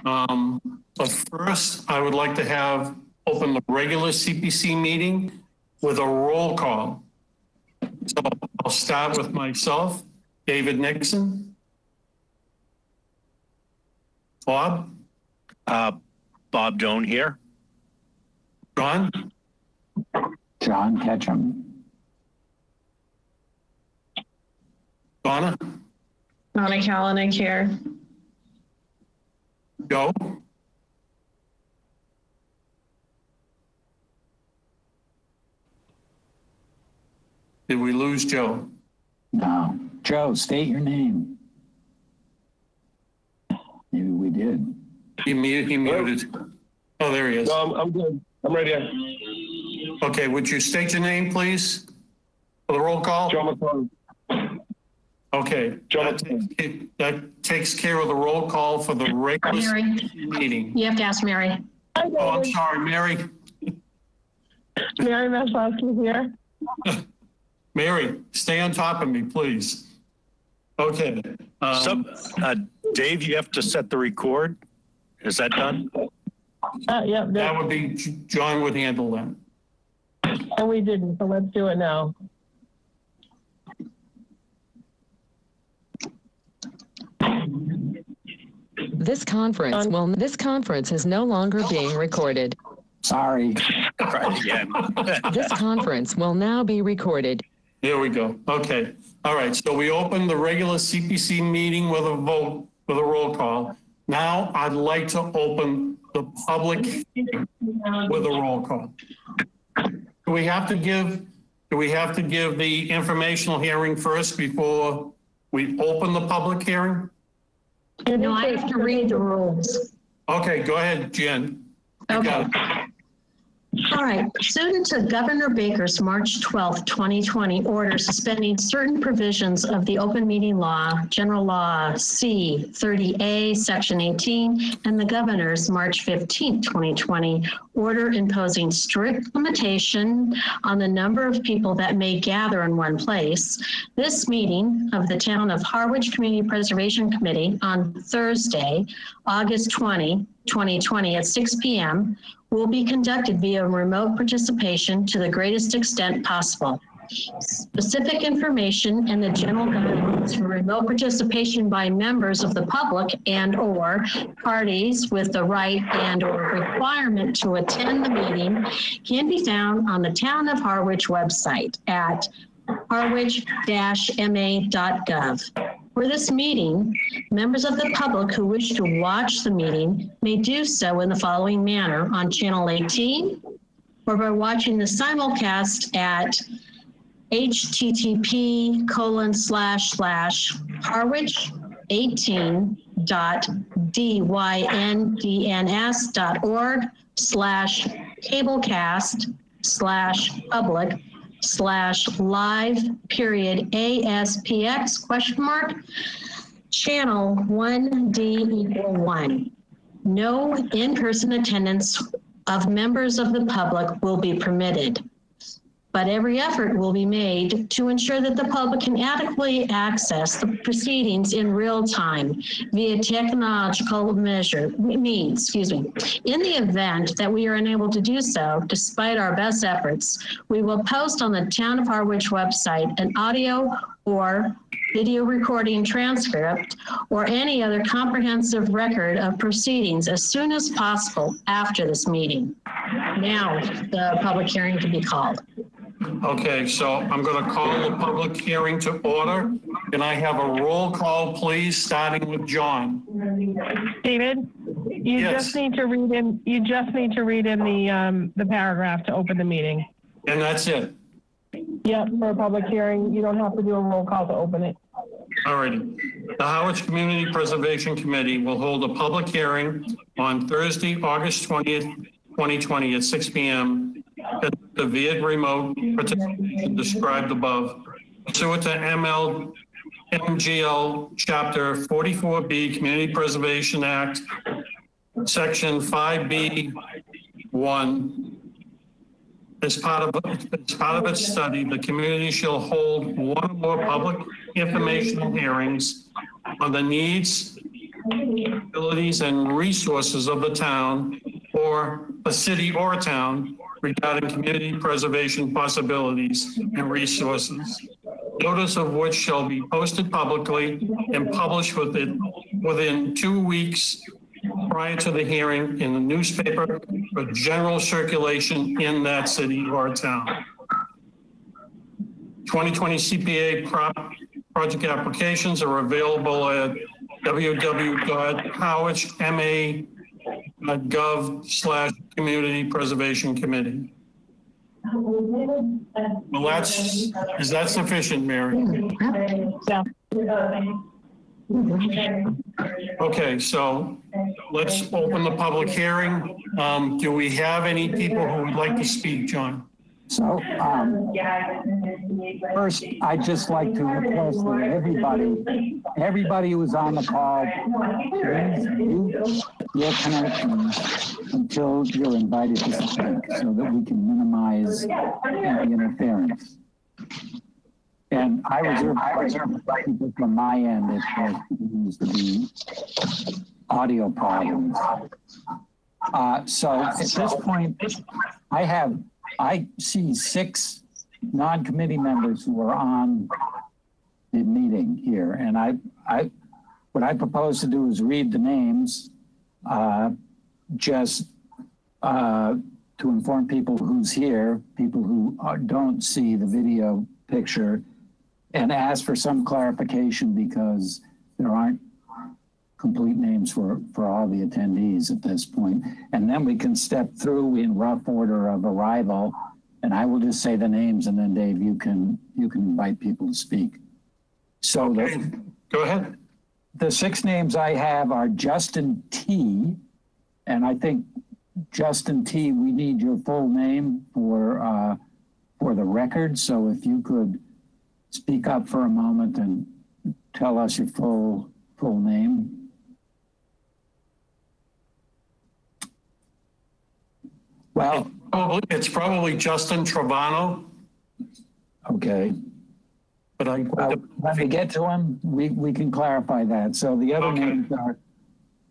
But first, I would like to open the regular CPC meeting with a roll call. So I'll start with myself, David Nixon. Bob? Bob Doan here. John? John Ketchum. Donna? Donna Kalanick here. Joe? Did we lose Joe? No. Joe, state your name. Maybe we did. He muted. Oh, there he is. No, I'm good. I'm right here. Okay, would you state your name, please, for the roll call? John McClung. Okay, that takes care of the roll call for the regular meeting. You have to ask Mary. Oh, I'm sorry, Mary. Mary Maslowski here. Mary, stay on top of me, please. Okay. Dave, you have to set the record. Is that done? Yeah. That would be, John would handle that. And we didn't, so let's do it now. This conference is no longer being recorded. Sorry. Try again. This conference will now be recorded. Here we go. Okay. All right. So we opened the regular CPC meeting with a vote, with a roll call. Now I'd like to open the public hearing with a roll call. Do we have to give the informational hearing first before we open the public hearing? No, I have to read the rules. Okay, go ahead, Jen. Okay. All right. Pursuant to Governor Baker's March 12th, 2020 order suspending certain provisions of the Open Meeting Law, General Law C 30A, Section 18, and the Governor's March 15th, 2020 order imposing strict limitation on the number of people that may gather in one place, this meeting of the Town of Harwich Community Preservation Committee on Thursday, August 20, 2020 at 6 p.m. will be conducted via remote participation to the greatest extent possible. Specific information and the general guidelines for remote participation by members of the public and/or parties with the right and/or requirement to attend the meeting can be found on the Town of Harwich website at harwich-ma.gov. For this meeting, members of the public who wish to watch the meeting may do so in the following manner on channel 18 or by watching the simulcast at harwich18.dyn's.org/cablecast/live.aspx ? Channel 1D=1. No in-person attendance of members of the public will be permitted, but every effort will be made to ensure that the public can adequately access the proceedings in real time via technological means. In the event that we are unable to do so, despite our best efforts, we will post on the Town of Harwich website an audio or video recording transcript or any other comprehensive record of proceedings as soon as possible after this meeting. Now the public hearing can be called. Okay, so I'm going to call the public hearing to order. Can I have a roll call, please, starting with John? David, you Yes. just need to read in. You just need to read in the paragraph to open the meeting. And that's it. Yep, for a public hearing, you don't have to do a roll call to open it. All righty. The Harwich Community Preservation Committee will hold a public hearing on Thursday, August 20th, 2020 at 6 p.m. at the via remote participation described above, pursuant to MGL Chapter 44B Community Preservation Act, Section 5B1. As part of its study, the community shall hold one or more public informational hearings on the needs abilities and resources of the town or a city or a town regarding community preservation possibilities and resources. Notice of which shall be posted publicly and published within 2 weeks prior to the hearing in the newspaper for general circulation in that city or town. 2020 CPA project applications are available at www.harwichma.gov/community preservation committee. Well, is that sufficient, Mary? Yeah. Okay, so let's open the public hearing. Do we have any people who would like to speak, John? So, first, I'd just like to request that everybody who's on the call, please mute your connection until you're invited to speak so that we can minimize any interference. And I reserve people from my end if there needs to be audio problems. So at this point, I see 6 non-committee members who are on the meeting here. And what I propose to do is read the names just to inform people who's here, people who don't see the video picture, and ask for some clarification because there aren't complete names for all the attendees at this point. And then we can step through in rough order of arrival, and I will just say the names, and then Dave, you can invite people to speak. So okay. Go ahead. The 6 names I have are Justin T, and I think Justin T, we need your full name for the record. So if you could speak up for a moment and tell us your full name. Well, it's probably Justin Travano. Okay. But when we get to him, we can clarify that. So the other names are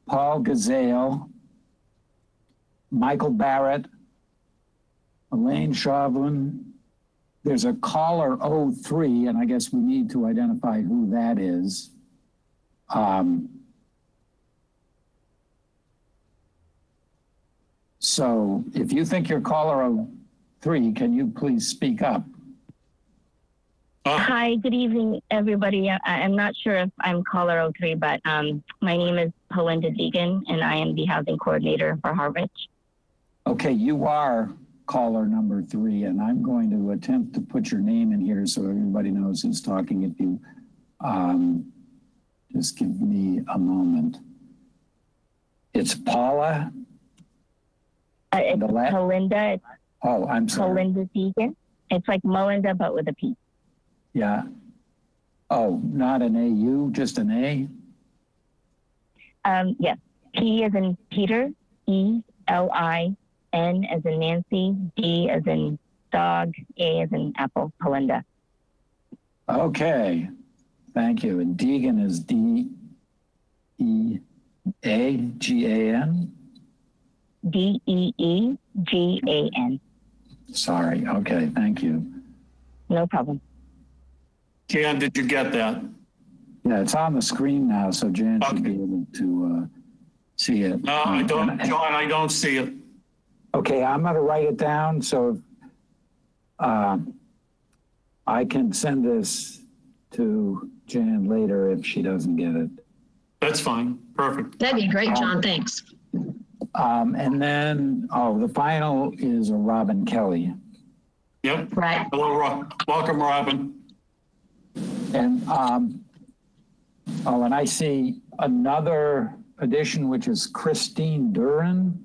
Paul Gazale, Michael Barrett, Elaine Shovlin. There's a caller 03, and I guess we need to identify who that is. So if you think you're caller 03, can you please speak up? Hi, good evening, everybody. I'm not sure if I'm caller 03, but my name is Belinda Deegan, and I am the housing coordinator for Harwich. Okay, you are caller number 3, and I'm going to attempt to put your name in here so everybody knows who's talking. If you just give me a moment. It's Paula. It's Belinda. Oh, I'm sorry. Belinda Deegan. It's like Melinda, but with a P. Yeah. Oh, not an AU, just an A? Yes. P as in Peter, E-L-I, N as in Nancy, D as in dog, A as in apple, Belinda. Okay. Thank you. And Deegan is D-E-A-G-A-N? D-E-E-G-A-N. Sorry. Okay. Thank you. No problem. Jan, did you get that? Yeah, it's on the screen now, so Jan should be able to see it. No, I don't, John, I don't see it. Okay, I'm going to write it down so I can send this to Jan later if she doesn't get it. That's fine. Perfect. That'd be great, John. Thanks. And then, the final is Robin Kelly. Yep. Right. Hello, welcome, Robin. And, and I see another addition, which is Christine Duran.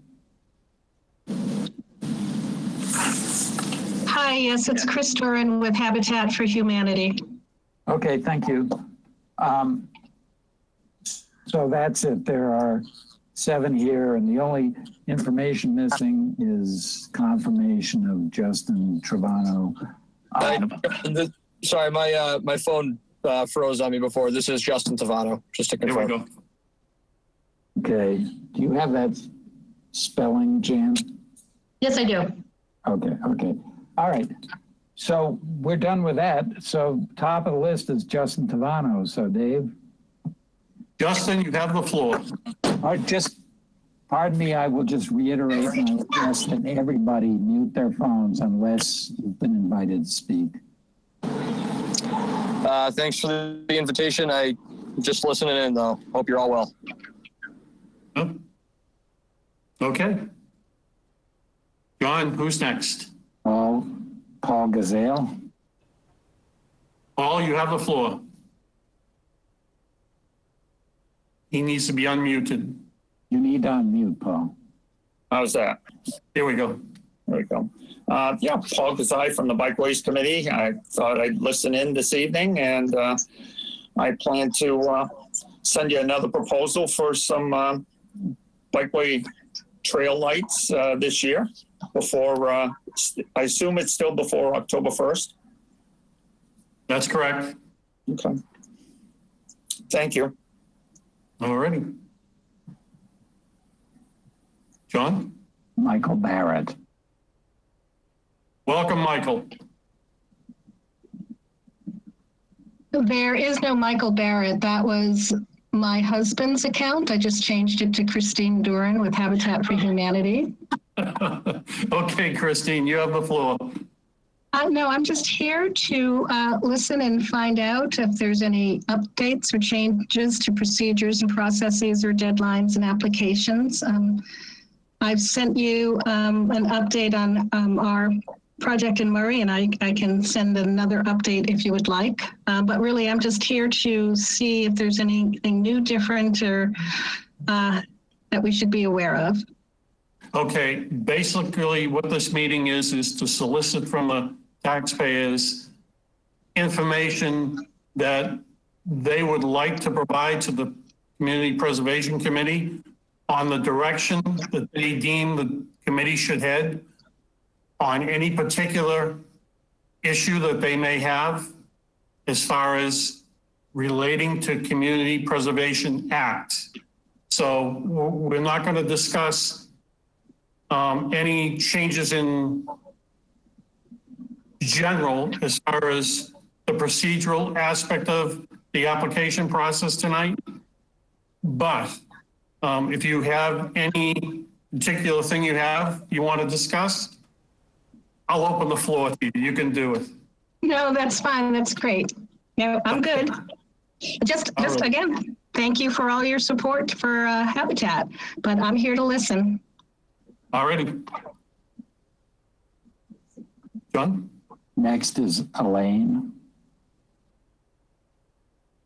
Hi, yes, it's Chris Duran with Habitat for Humanity. Okay, thank you. So that's it. There are 7 here, and the only information missing is confirmation of Justin Travano. Sorry, my phone froze on me before. This is Justin Tavano, just to confirm. Here we go. Okay. Do you have that spelling, Jan? Yes, I do. Okay. All right. So we're done with that. So top of the list is Justin Tavano. So Dave? Justin, you have the floor. Pardon me, I will just reiterate my request that everybody mute their phones unless you've been invited to speak. Thanks for the invitation. I just listening in though. Hope you're all well. Oh. Okay. John, who's next? Paul Gazelle. Paul, you have the floor. He needs to be unmuted. You need to unmute, Paul. How's that? Here we go. There we go. Yeah, Paul Gazai from the Bikeways Committee. I thought I'd listen in this evening, and I plan to send you another proposal for some bikeway trail lights this year before, I assume it's still before October 1st. That's correct. Okay. Thank you. All righty. John? Michael Barrett. Welcome, Michael. There is no Michael Barrett. That was my husband's account. I just changed it to Christine Duran with Habitat for Humanity. Okay, Christine, you have the floor. No, I'm just here to listen and find out if there's any updates or changes to procedures and processes or deadlines and applications. I've sent you an update on our project in Murray, and I can send another update if you would like. But really, I'm just here to see if there's anything new, different, or that we should be aware of. Okay, basically what this meeting is to solicit from the taxpayers information that they would like to provide to the Community Preservation Committee on the direction that they deem the committee should head on any particular issue that they may have as far as relating to Community Preservation Act. So we're not going to discuss any changes in general as far as the procedural aspect of the application process tonight. But if you have any particular thing you want to discuss, I'll open the floor to you. You can do it. No, that's fine. That's great. No, I'm good. Just right. Again, thank you for all your support for Habitat, but I'm here to listen. All righty. John? Next is Elaine.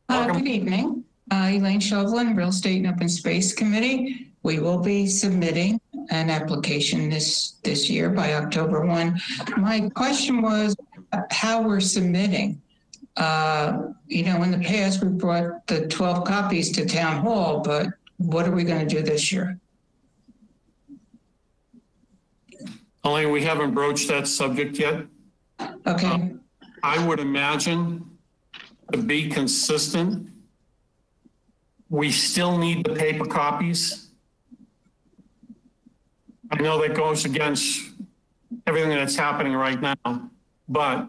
Welcome. Good evening. Elaine Chauvelin, Real Estate and Open Space Committee. We will be submitting an application this year by October 1. My question was how we're submitting. In the past, we brought the 12 copies to Town Hall, but what are we going to do this year? Elaine, we haven't broached that subject yet. Okay. I would imagine to be consistent, we still need the paper copies. I know that goes against everything that's happening right now, but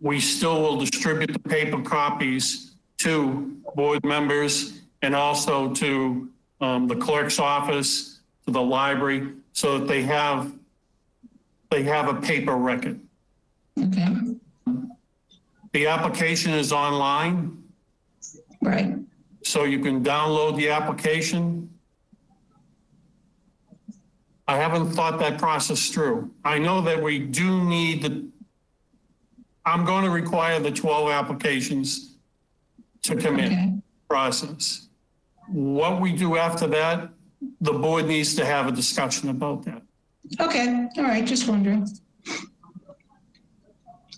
we still will distribute the paper copies to board members and also to the clerk's office, to the library, so that they have a paper record. Okay. The application is online. Right. So you can download the application. I haven't thought that process through. I know that we do need I'm going to require the 12 applications to come in process. What we do after that, the board needs to have a discussion about that. Okay. All right. Just wondering.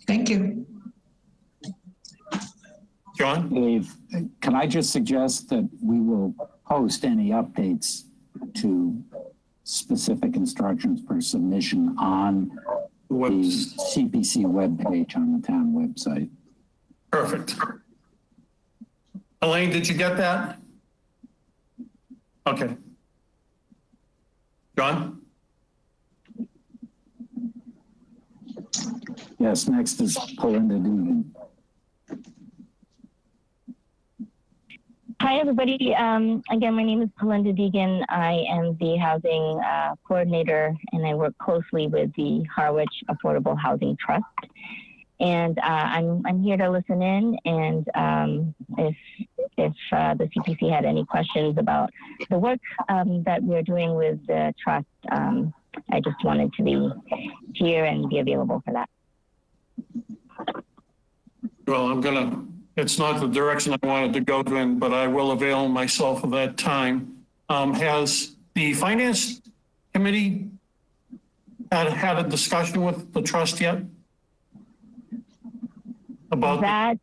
Thank you. John? Dave, can I just suggest that we will post any updates to specific instructions for submission on the CPC webpage on the town website? Perfect. Elaine, did you get that? Okay. John? Yes, next is Belinda Deegan. Hi, everybody. Again, my name is Belinda Deegan. I am the housing coordinator, and I work closely with the Harwich Affordable Housing Trust. And I'm here to listen in. And if the CPC had any questions about the work that we're doing with the trust, I just wanted to be here and be available for that. Well, it's not the direction I wanted to go in, but I will avail myself of that time. Has the Finance Committee had a discussion with the trust yet? About that?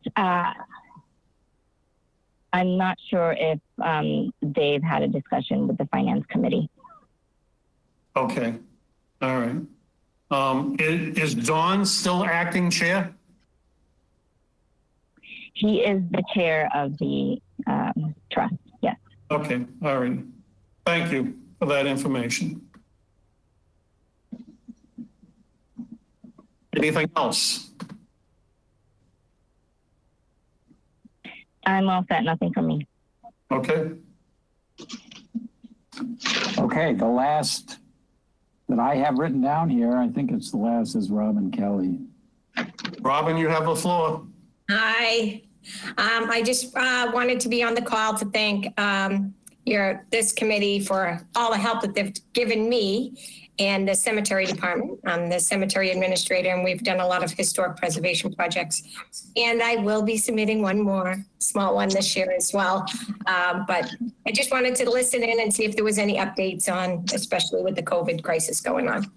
I'm not sure if they've had a discussion with the Finance Committee. Okay. All right. Is Dawn still acting chair? He is the chair of the trust, yes. Okay, all right. Thank you for that information. Anything else? I'm all set, nothing from me. Okay. Okay, the last that I have written down here, I think it's the last, is Robin Kelly. Robin, you have the floor. Hi. I just wanted to be on the call to thank this committee for all the help that they've given me and the cemetery department. I'm the cemetery administrator, and we've done a lot of historic preservation projects. And I will be submitting one more small one this year as well. But I just wanted to listen in and see if there was any updates on, especially with the COVID crisis going on.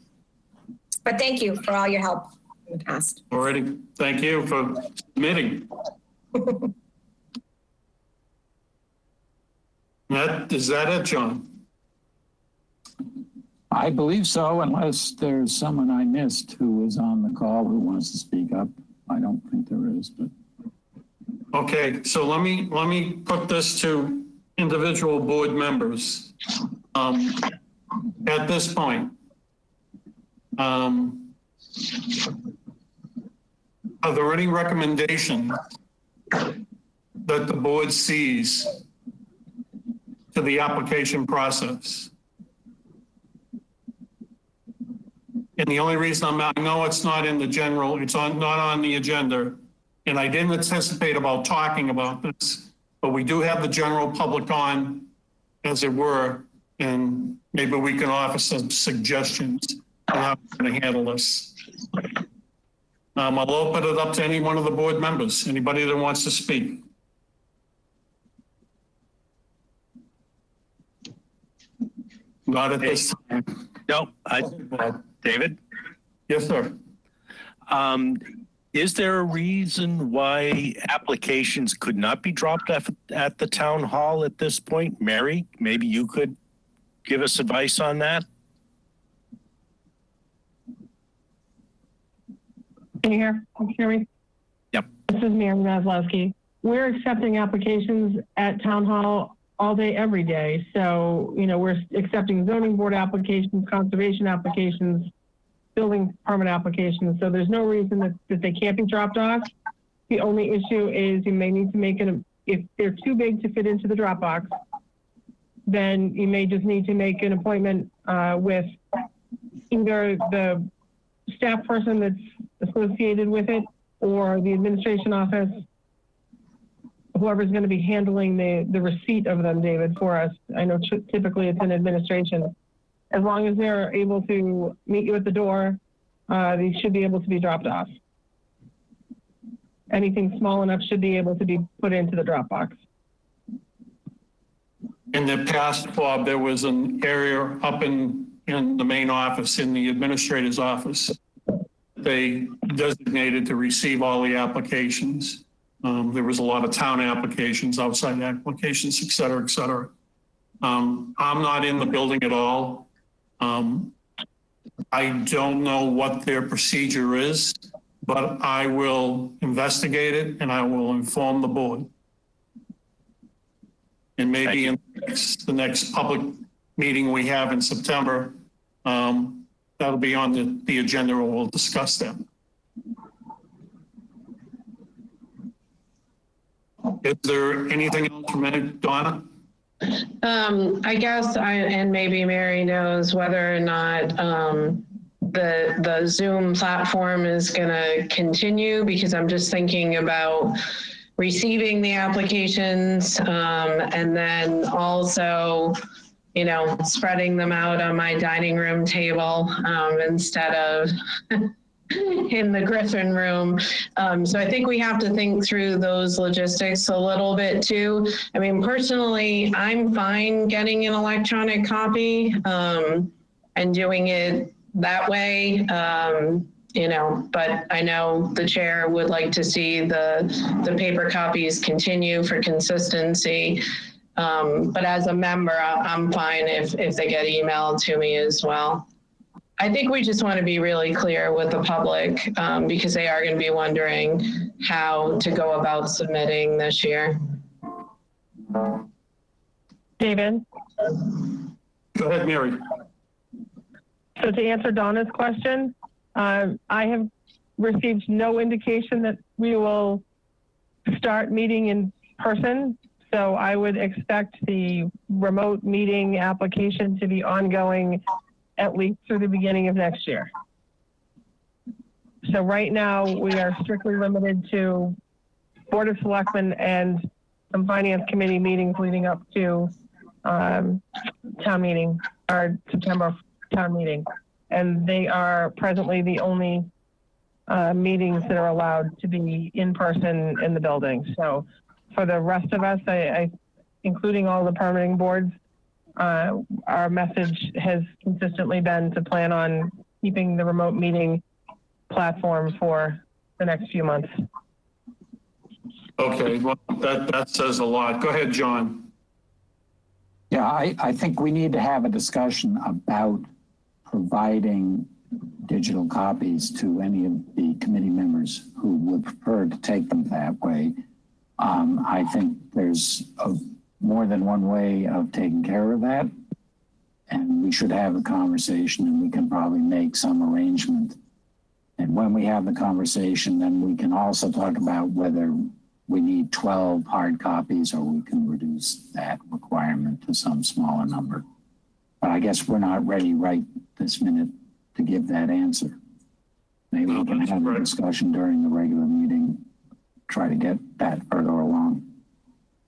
But thank you for all your help in the past. Alrighty. Thank you for submitting. Is that it, John? I believe so, unless there's someone I missed who was on the call who wants to speak up. I don't think there is, but. Okay, so let me put this to individual board members. At this point, are there any recommendations that the board sees to the application process? And the only reason I know it's not in the general, it's not on the agenda, and I didn't anticipate about talking about this, but we do have the general public on, as it were, and maybe we can offer some suggestions on how we're going to handle this. I'll open it up to any one of the board members, anybody that wants to speak. Not at this time. No, David? Yes, sir. Is there a reason why applications could not be dropped at the town hall at this point? Mary, maybe you could give us advice on that? Can you hear me? Yep. This is Mary Maslowski. We're accepting applications at town hall all day, every day. So, we're accepting zoning board applications, conservation applications, building permit applications. So there's no reason that they can't be dropped off. The only issue is you may need to make if they're too big to fit into the Dropbox, then you may just need to make an appointment with either the staff person that's associated with it or the administration office, whoever's going to be handling the receipt of them, David, for us. I know typically it's in administration. As long as they're able to meet you at the door, they should be able to be dropped off. Anything small enough should be able to be put into the Dropbox. In the past, Bob, there was an area up in the main office, in the administrator's office. They designated to receive all the applications. There was a lot of town applications, outside applications, et cetera, et cetera. I'm not in the building at all. I don't know what their procedure is, but I will investigate it and I will inform the board. And maybe in the next public meeting we have in September, that'll be on the agenda and we'll discuss them. Is there anything else from Donna? I guess and maybe Mary knows whether or not the Zoom platform is going to continue, because I'm just thinking about receiving the applications and then also, you know, spreading them out on my dining room table instead of in the Griffin room. So I think we have to think through those logistics a little bit too. I mean, personally, I'm fine getting an electronic copy and doing it that way. You know, but I know the chair would like to see the paper copies continue for consistency. But as a member, I'm fine if they get emailed to me as well. I think we just want to be really clear with the public because they are going to be wondering how to go about submitting this year. David? Go ahead, Mary. So to answer Donna's question, I have received no indication that we will start meeting in person. So I would expect the remote meeting application to be ongoing at least through the beginning of next year. So right now we are strictly limited to Board of Selectmen and some Finance Committee meetings leading up to town meeting, our September town meeting. And they are presently the only meetings that are allowed to be in person in the building. So for the rest of us, including all the permitting boards, our message has consistently been to plan on keeping the remote meeting platform for the next few months. Okay, well, that says a lot. Go ahead, John. Yeah, I think we need to have a discussion about providing digital copies to any of the committee members who would prefer to take them that way. I think there's more than one way of taking care of that, and we should have a conversation, and we can probably make some arrangement. And when we have the conversation, then we can also talk about whether we need 12 hard copies or we can reduce that requirement to some smaller number. But I guess we're not ready right this minute to give that answer. Maybe we can have a discussion during the regular meeting, try to get that further along.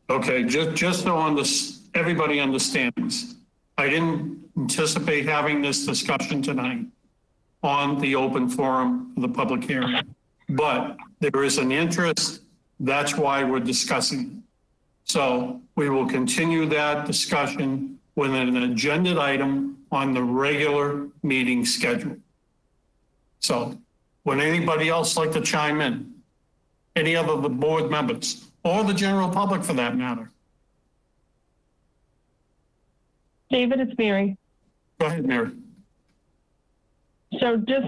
Okay, just so everybody understands, I didn't anticipate having this discussion tonight on the open forum for the public hearing, but there is an interest. That's why we're discussing it. So we will continue that discussion with an agenda item on the regular meeting schedule. So would anybody else like to chime in? Any other of the board members or the general public for that matter? David, it's Mary. Go ahead, Mary. So just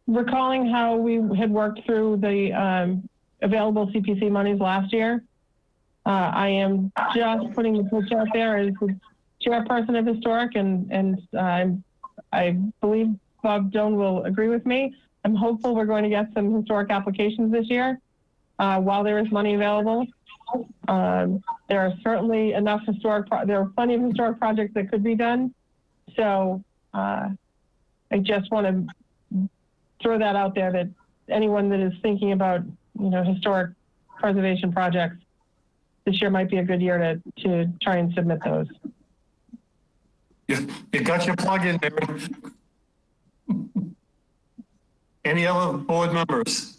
recalling how we had worked through the available CPC monies last year, I am just putting the pitch out there as the chairperson of Historic, and I believe Bob Doan will agree with me. I'm hopeful we're going to get some historic applications this year while there is money available. There are certainly enough there are plenty of historic projects that could be done. So I just want to throw that out there, that anyone that is thinking about, historic preservation projects, this year might be a good year to try and submit those. You got your plug in there. Any other board members?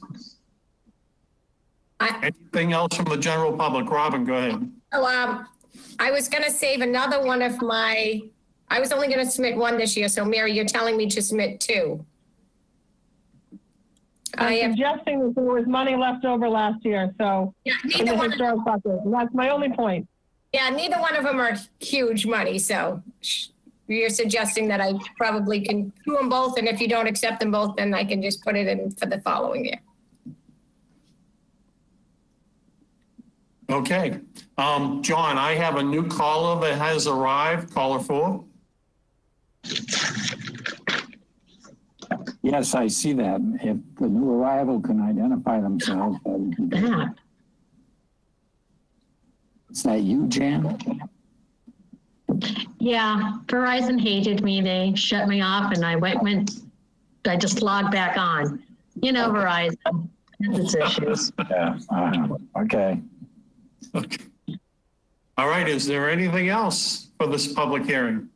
Anything else from the general public? Robin, go ahead. Oh, I was going to save another one of I was only going to submit one this year. So Mary, you're telling me to submit two. I'm suggesting that there was money left over last year. So yeah, neither one. That's my only point. Yeah, neither one of them are huge money. So you're suggesting that I probably can do them both. And if you don't accept them both, then I can just put it in for the following year. Okay. John, I have a new caller that has arrived, caller 4. Yes, I see that. If the new arrival can identify themselves, that would be good. Is that you, Jan? Yeah, Verizon hated me. They shut me off and I I just logged back on. You know, Verizon, its issues. Yeah, okay. Okay. All right, is there anything else for this public hearing?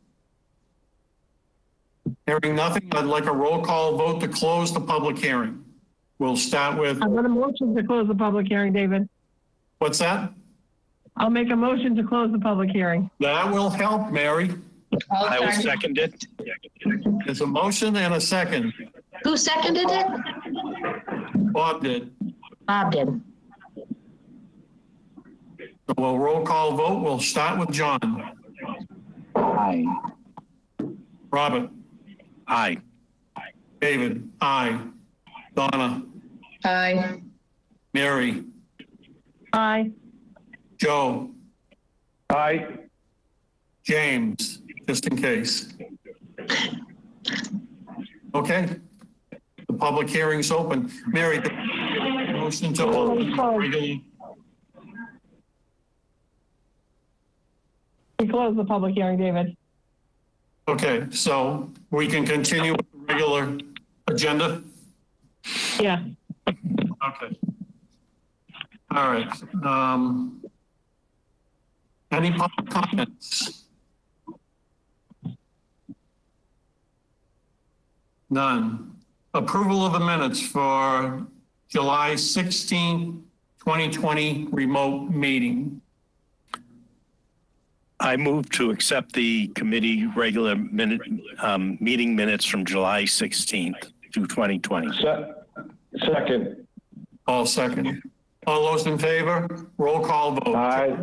Hearing nothing, I'd like a roll call vote to close the public hearing. We'll start with. I'm going to motion to close the public hearing, David. What's that? I'll make a motion to close the public hearing. That will help, Mary. I will second it. There's a motion and a second. Who seconded it? Bob did. Bob did. So we'll roll call vote. We'll start with John. Aye. Robert. Aye. David. Aye. Donna. Aye. Mary. Aye. Joe. Aye. James, just in case. Okay. The public hearing's open. Mary, the motion to open regular. We close the public hearing, David. Okay, so we can continue with the regular agenda? Yeah. Okay. All right. Any public comments? None. Approval of the minutes for July 16, 2020 remote meeting. I move to accept the committee regular meeting minutes from July 16th to 2020. Second. All second. All those in favor? Roll call vote. Aye.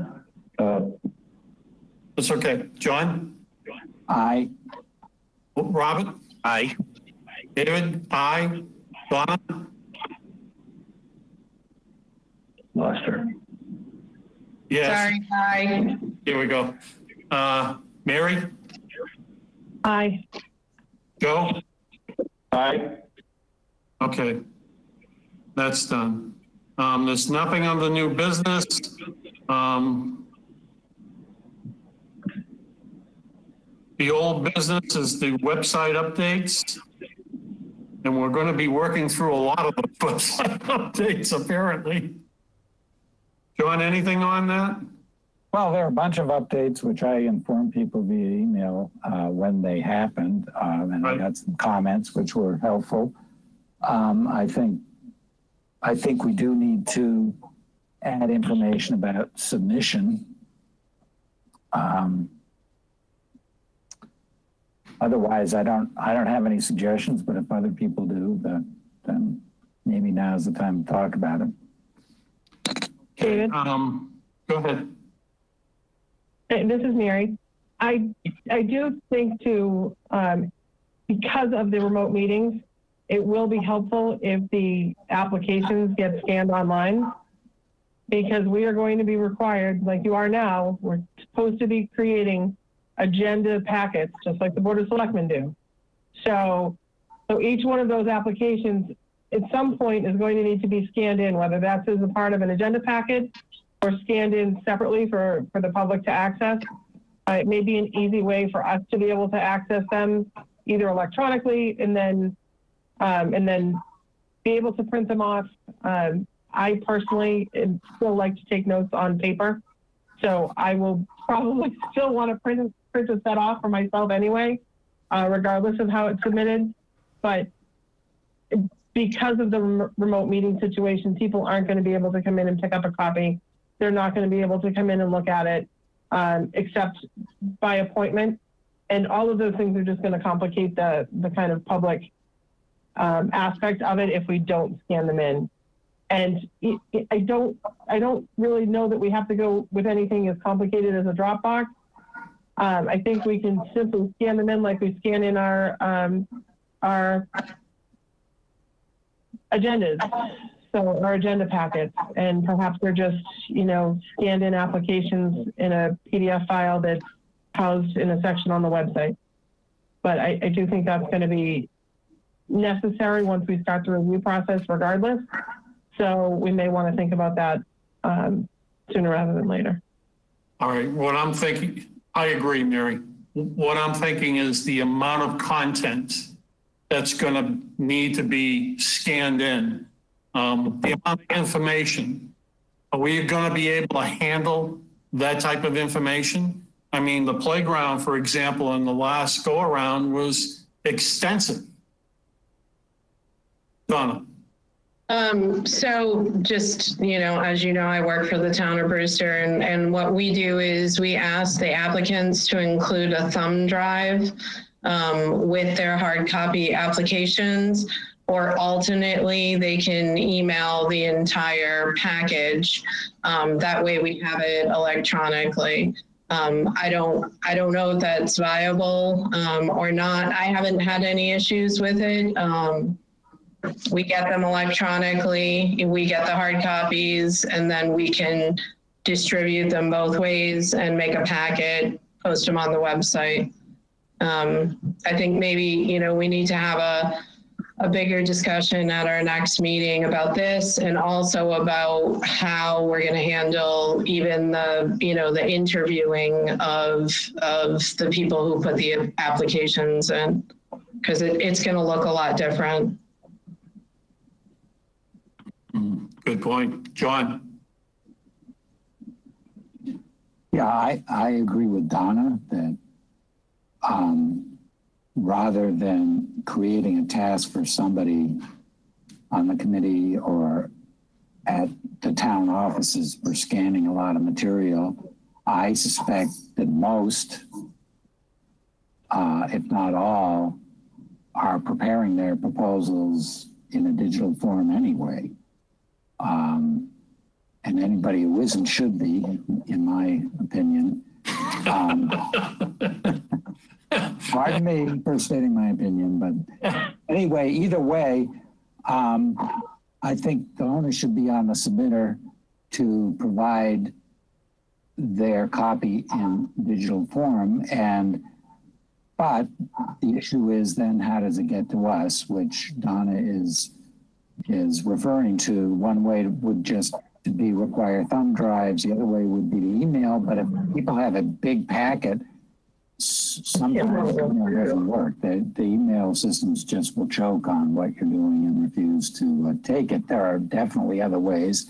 That's okay. John? Aye. Robert? Aye. David? Aye. Donna? Lost her. Yes. Sorry, aye. Here we go. Mary? Aye. Joe? Aye. Okay. That's done. There's nothing on the new business. The old business is the website updates. And we're going to be working through a lot of the website updates, apparently. John, anything on that? Well, there are a bunch of updates which I informed people via email when they happened, and I got some comments which were helpful. I think we do need to add information about submission. Otherwise, I don't have any suggestions, but if other people do, then maybe now's the time to talk about it. David? Go ahead. Hey, this is Mary. I do think too, because of the remote meetings, it will be helpful if the applications get scanned online, because we are going to be required, like you are now, we're supposed to be creating agenda packets, just like the Board of Selectmen do. So each one of those applications at some point is going to need to be scanned in, whether that's as a part of an agenda packet or scanned in separately for the public to access. It may be an easy way for us to be able to access them either electronically and then be able to print them off. I personally still like to take notes on paper, so I will probably still want to print a set off for myself anyway, regardless of how it's submitted. But because of the remote meeting situation, people aren't going to be able to come in and pick up a copy. They're not going to be able to come in and look at it except by appointment. And all of those things are just going to complicate the kind of public aspect of it if we don't scan them in. And I don't really know that we have to go with anything as complicated as a Dropbox. I think we can simply scan them in like we scan in our agendas. or agenda packets, and perhaps they're just, scanned in applications in a PDF file that's housed in a section on the website. But I do think that's going to be necessary once we start the review process regardless. So we may want to think about that sooner rather than later. All right, what I'm thinking, I agree, Mary. What I'm thinking is the amount of content that's going to need to be scanned in, the amount of information. Are we going to be able to handle that type of information? I mean, the playground, for example, in the last go around was extensive. Donna. So just, as you know, I work for the town of Brewster, and what we do is we ask the applicants to include a thumb drive with their hard copy applications, or alternately they can email the entire package. That way we have it electronically. I don't know if that's viable or not. I haven't had any issues with it. We get them electronically, we get the hard copies, and then we can distribute them both ways and make a packet, post them on the website. I think maybe, we need to have a bigger discussion at our next meeting about this, and also about how we're going to handle even the, the interviewing of the people who put the applications in, because it's going to look a lot different. Good point. John? Yeah, I agree with Donna that rather than creating a task for somebody on the committee or at the town offices for scanning a lot of material, I suspect that most, if not all, are preparing their proposals in a digital form anyway. And anybody who isn't should be, in my opinion. Pardon me for stating my opinion, but anyway, either way, I think the onus should be on the submitter to provide their copy in digital form. But the issue is then how does it get to us, which Donna is referring to. One way would just be require thumb drives. The other way would be the email. But if people have a big packet, sometimes it doesn't work. The email systems just will choke on what you're doing and refuse to take it. There are definitely other ways,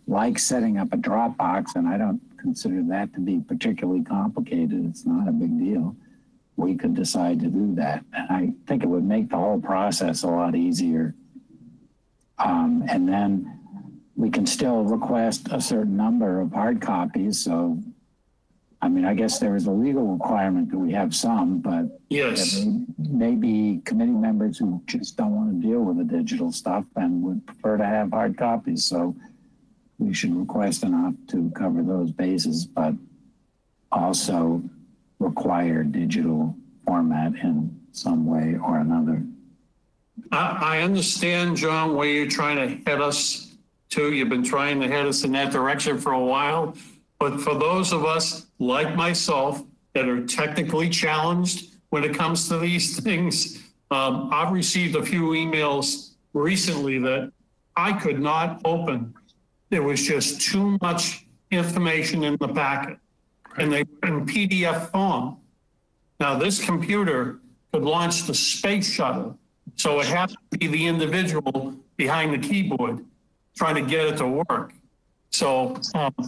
like setting up a Dropbox, and I don't consider that to be particularly complicated. It's not a big deal. We could decide to do that. And I think it would make the whole process a lot easier. And then we can still request a certain number of hard copies. So, I mean, I guess there is a legal requirement that we have some, but yes, maybe committee members who just don't want to deal with the digital stuff and would prefer to have hard copies. So we should request enough to cover those bases, but also require digital format in some way or another. I understand, John, where you're trying to head us to. You've been trying to head us in that direction for a while. But for those of us like myself that are technically challenged when it comes to these things, I've received a few emails recently that I could not open. There was just too much information in the packet, and they were in PDF form. Now, this computer could launch the space shuttle, so it has to be the individual behind the keyboard trying to get it to work. So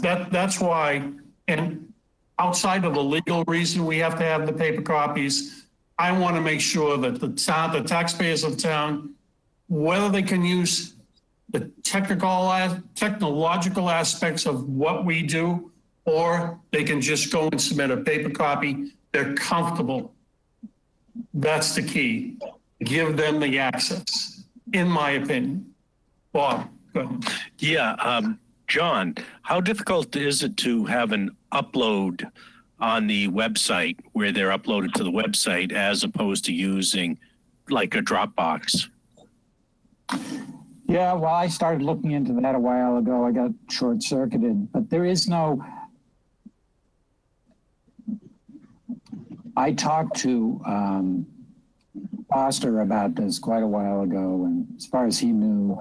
that's why, and outside of the legal reason we have to have the paper copies, I want to make sure that the taxpayers of town, whether they can use the technological aspects of what we do, or they can just go and submit a paper copy, they're comfortable. That's the key. Give them the access, in my opinion. Bob, go ahead. Yeah, John, how difficult is it to have an upload on the website where they're uploaded to the website as opposed to using like a Dropbox? Yeah, well, I started looking into that a while ago. I got short-circuited, but there is no. I talked to Foster about this quite a while ago, and as far as he knew,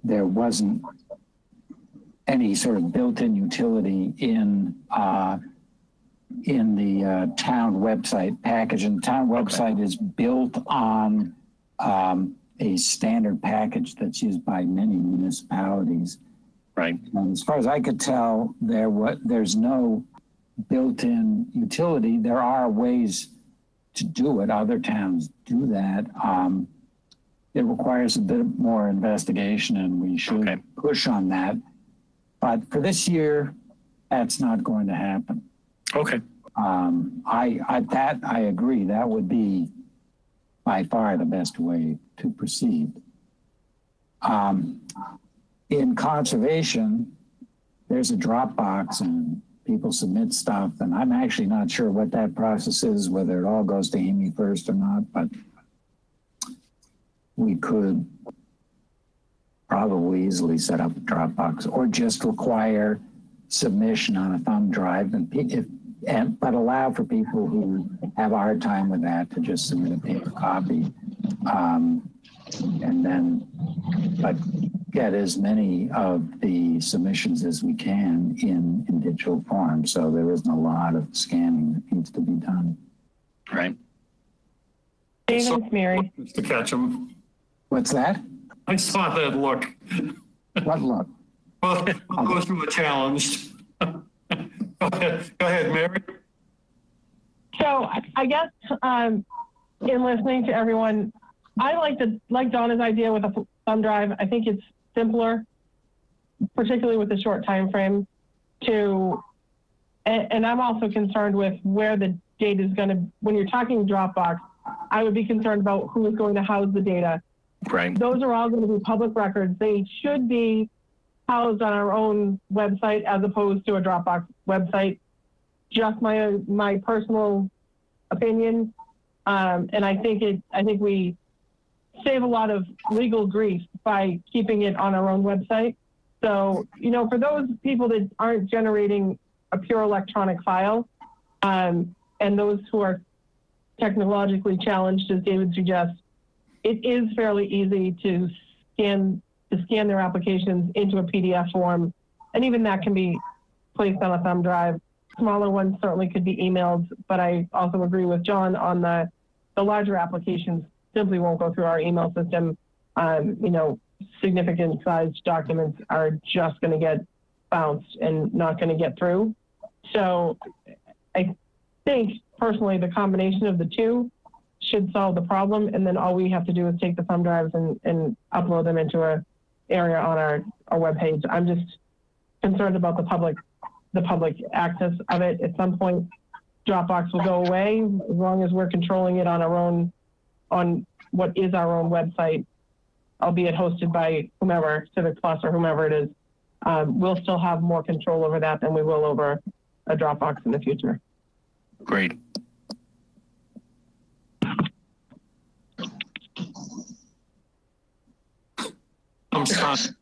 there wasn't any sort of built-in utility in the town website package. And the town website is built on a standard package that's used by many municipalities. Right. And as far as I could tell, there's no built-in utility. There are ways to do it. Other towns do that. It requires a bit more investigation, and we should push on that. But for this year, that's not going to happen. Okay. I agree. That would be by far the best way to proceed. In conservation, there's a Dropbox and people submit stuff, and I'm actually not sure what that process is, whether it all goes to Amy first or not, but we could probably easily set up a Dropbox or just require submission on a thumb drive but allow for people who have a hard time with that to just submit a paper copy. And then, but get as many of the submissions as we can in digital form. So there isn't a lot of scanning that needs to be done. Right. David's Mary. To catch them. What's that? I saw that look. What look? Well, I'll go through a challenge. Go ahead, Mary. So I guess in listening to everyone, I like Donna's idea with a thumb drive. I think it's simpler, particularly with the short time frame. And I'm also concerned with where the data is going to. When you're talking Dropbox, I would be concerned about who is going to house the data. Right. Those are all going to be public records. They should be housed on our own website as opposed to a Dropbox website. Just my personal opinion, and I think we save a lot of legal grief by keeping it on our own website. So, for those people that aren't generating a pure electronic file, and those who are technologically challenged, as David suggests, it is fairly easy to scan their applications into a PDF form, and even that can be placed on a thumb drive. Smaller ones certainly could be emailed, but I also agree with John on the larger applications simply won't go through our email system. Significant sized documents are just going to get bounced and not going to get through. So I think personally the combination of the two should solve the problem, and then all we have to do is take the thumb drives and upload them into an area on our webpage. I'm just concerned about the public access of it. At some point, Dropbox will go away as long as we're controlling it on what is our own website, albeit hosted by whomever, Civic Plus or whomever it is. We'll still have more control over that than we will over a Dropbox in the future. Great. I'm stunned.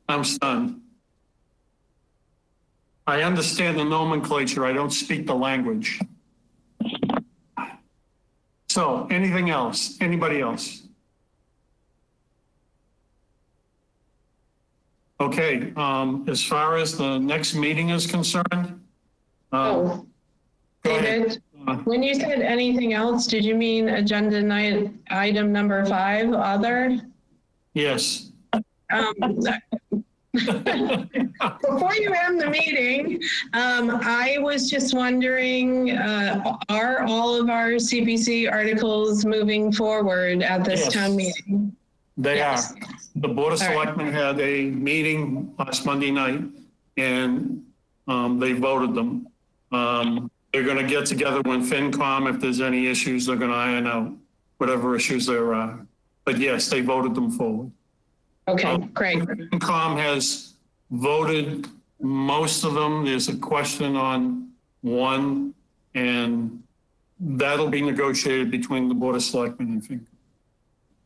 I'm stunned. I understand the nomenclature. I don't speak the language. So anything else? Anybody else? Okay. As far as the next meeting is concerned. David, when you said anything else, did you mean agenda night item number 5, other? Yes. Before you end the meeting, I was just wondering, are all of our CPC articles moving forward at this town meeting? They are. The Board of Selectmen had a meeting last Monday night, and they voted them. They're going to get together when FinCom, if there's any issues, they're going to iron out whatever issues there are. But yes, they voted them forward. Okay, great. FinCom has voted most of them. There's a question on one, and that'll be negotiated between the Board of Selectmen and FinCom.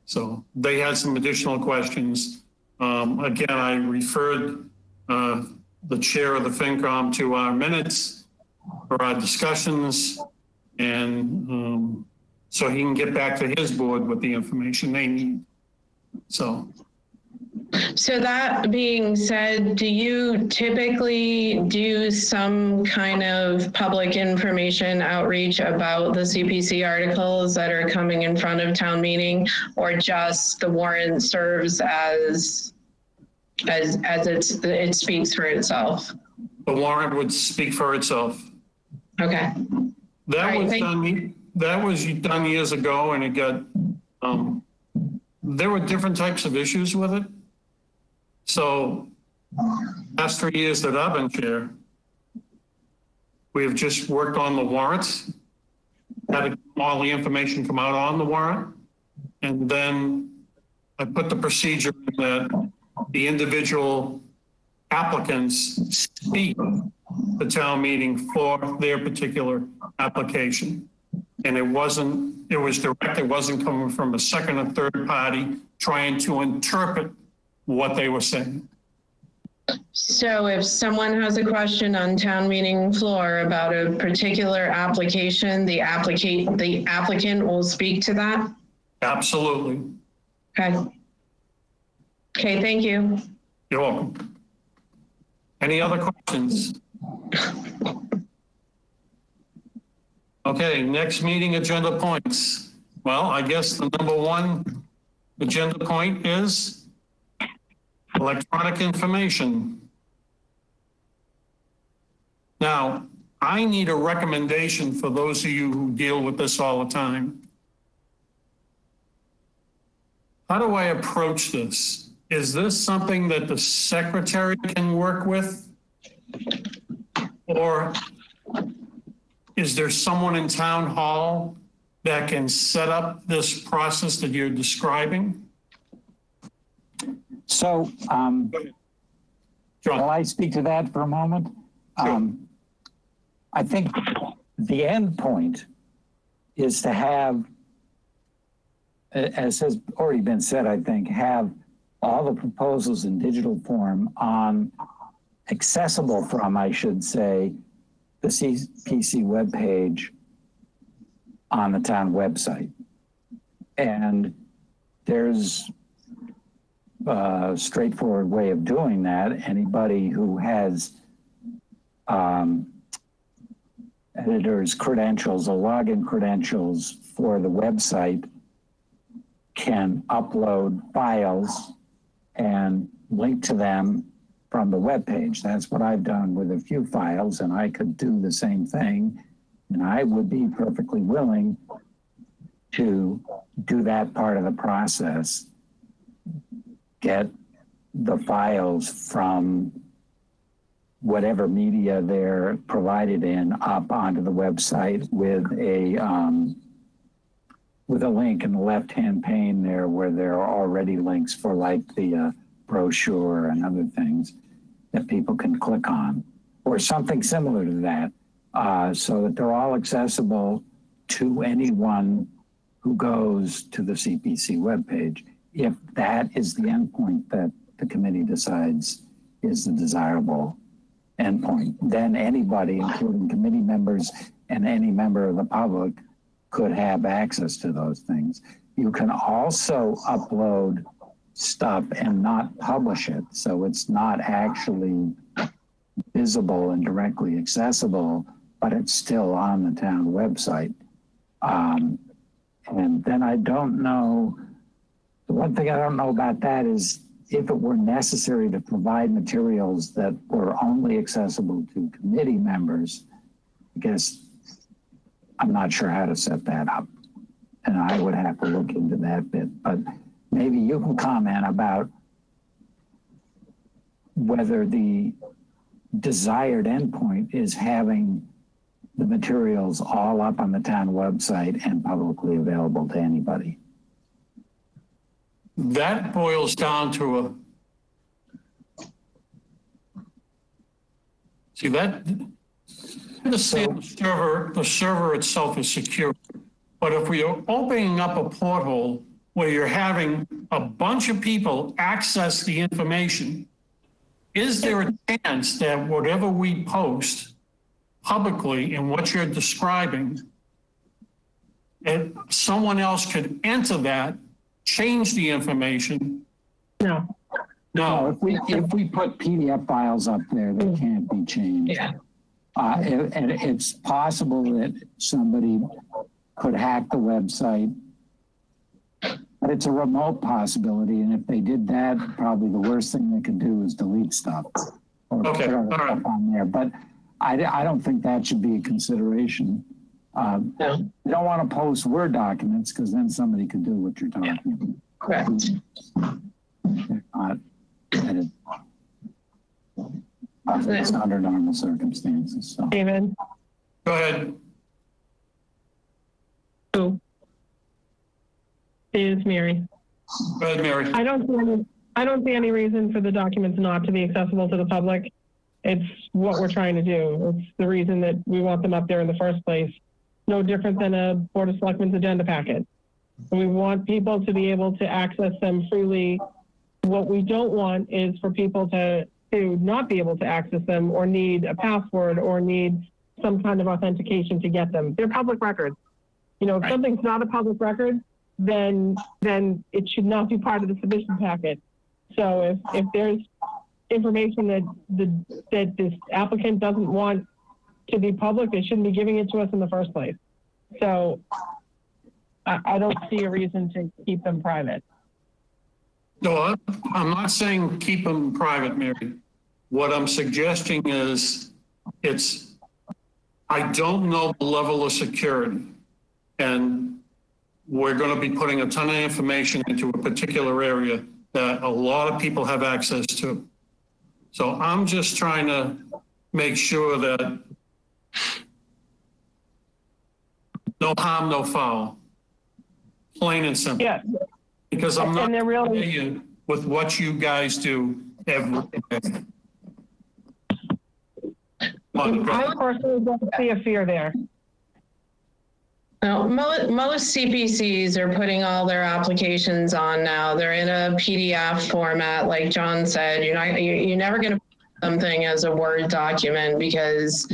So they had some additional questions. Again, I referred the chair of the FinCom to our minutes for our discussions, and so he can get back to his board with the information they need. So that being said, do you typically do some kind of public information outreach about the CPC articles that are coming in front of town meeting, or just the warrant serves as it speaks for itself? The warrant would speak for itself. Okay. That was done years ago, and it got there were different types of issues with it. So last 3 years that I've been chair, we have just worked on the warrants, had all the information come out on the warrant, and then I put the procedure that the individual applicants speak the town meeting for their particular application. And it was direct, it wasn't coming from a second or third party trying to interpret what they were saying. So if someone has a question on town meeting floor about a particular application, the applicant will speak to that? Absolutely. Okay. Okay, thank you. You're welcome. Any other questions? Okay, next meeting agenda points. Well, I guess the number one agenda point is electronic information. Now, I need a recommendation for those of you who deal with this all the time. How do I approach this? Is this something that the secretary can work with? Or is there someone in town hall that can set up this process that you're describing? So, will I speak to that for a moment? Sure. I think the end point is to have, as has already been said, I think, have all the proposals in digital form accessible from, I should say, the CPC webpage on the town website. And there's a straightforward way of doing that. Anybody who has editor's credentials or login credentials for the website can upload files and link to them from the webpage. That's what I've done with a few files, and I could do the same thing. And I would be perfectly willing to do that part of the process, get the files from whatever media they're provided in up onto the website with a link in the left-hand pane there where there are already links for like the brochure and other things that people can click on, or something similar to that, so that they're all accessible to anyone who goes to the CPC webpage, if that is the endpoint that the committee decides is the desirable endpoint. Then anybody, including committee members and any member of the public, could have access to those things. You can also upload stuff and not publish it, so it's not actually visible and directly accessible, but it's still on the town website. And then I don't know, the one thing I don't know about that is if it were necessary to provide materials that were only accessible to committee members, I guess I'm not sure how to set that up. And I would have to look into that bit, but maybe you can comment about whether the desired endpoint is having the materials all up on the town website and publicly available to anybody. That boils down to the server itself is secure, but if we are opening up a porthole where you're having a bunch of people access the information, is there a chance that whatever we post publicly and what you're describing, and someone else could enter that, change the information? No. No. If we put PDF files up there, they can't be changed. Yeah. And it's possible that somebody could hack the website, but it's a remote possibility. And if they did that, probably the worst thing they could do is delete stuff or Okay. put other All right. stuff on there. But I don't think that should be a consideration. No. You don't want to post Word documents because then somebody could do what you're talking about. Correct. They're not edited. It's under normal circumstances. So. David? Go ahead. Who? It's Mary. Go ahead, Mary. I don't see any reason for the documents not to be accessible to the public. It's what we're trying to do. It's the reason that we want them up there in the first place. No different than a Board of Selectmen's agenda packet. We want people to be able to access them freely. What we don't want is for people to not be able to access them or need a password or need some kind of authentication to get them. They're public records. You know, if something's not a public record, then it should not be part of the submission packet. So if there's information that this applicant doesn't want to be public, they shouldn't be giving it to us in the first place. So I don't see a reason to keep them private. No, I'm not saying keep them private, Mary. What I'm suggesting is I don't know the level of security, and we're going to be putting a ton of information into a particular area that a lot of people have access to. So I'm just trying to make sure that no harm, no foul, plain and simple. Yeah. Because I'm not really familiar with what you guys do every day. I personally don't see a fear there. No, most CPCs are putting all their applications on now. They're in a PDF format, like John said. You're never going to put something as a Word document because